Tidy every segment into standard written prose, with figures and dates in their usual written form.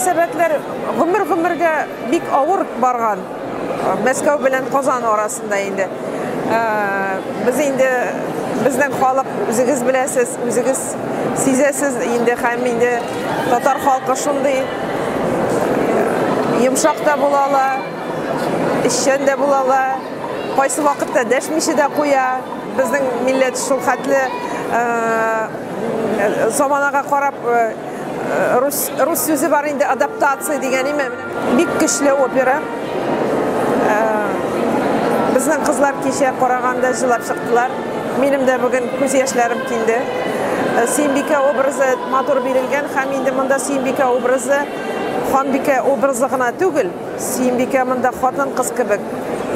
мөнәсәбәтләр гомергә бик авыр барган. Мәскәү белән Казан арасында инде. Без инде безнең халык үзегез беләсез, үзегез сизәсез инде һәм инде татар халкы шундый йомшак та булалар, эшчән дә булалар, кайсы вакытта дәшмичә дә куя. Безнең милләт шул хәтле заманага карап рус сүзе бар инде адаптация дигән име. Бик көчле опера. Безнең кызлар кичә караганда җырлап чыктылар. Минем дә бүген күз яшьләрем килде. Сөембикә образы матур бирелгән һәм инде монда Сөембикә образы Ханбикә образы гына түгел. Сөембикә монда хатын-кыз кебек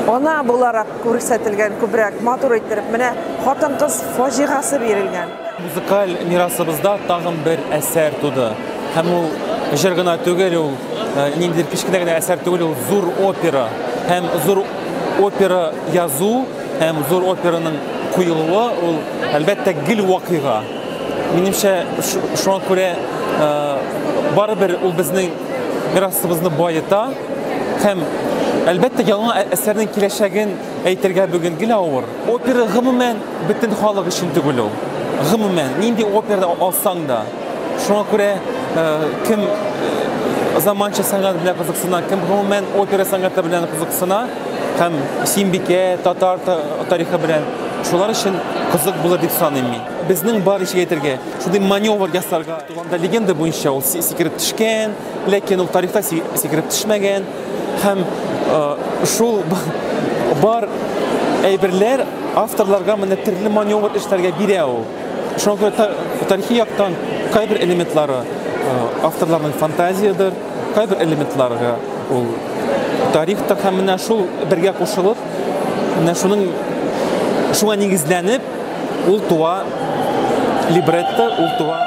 ана буларак күрсәтелгән, күбрәк матур иттереп, менә хатын-кыз фаҗигасы бирелгән. Музыкаль мирасыбызда тагын бер әсәр туды. Һәм ул җыр гына түгел, ул ниндидер кичкенә генә әсәр түгел, ул зур опера. Һәм зур опера язу, һәм зур операның куелуы, ул әлбәттә гел вакыйга. Минемчә, шуңа күрә барыбер ул безнең мирасыбызны байыта, һәм әлбәттә яңа әсәрнең киләчәген әйтергә бүген гел авыр. Опера гомумән бөтен халык өчен түгел ул. Гомумән нинди операда алсаң да. Шуңа күрә кем заманча сәнгать белән кызыксына, кем гомумән опера сәнгате белән кызыксына, һәм Сөембикә, татар тарихы белән шулар өчен кызык булыр дип саныйм мин. Безнең бар ишек әйтергә, шундый маневр ясарга. Анда легенда буенча ул сикереп төшкән, ләкин ул тарихта сикереп төшмәгән. Һәм шул бар әйберләр авторларга менә төрле маневр эшләргә бирә ул. Шуңа күрә тарихи яктан кайбер элементлары авторларның фантазиядер, кайбер элементларга ул тарихта һәм менә шул бергә кушылып, менә шуңа нигезләнеп ул туа либретто, ул туа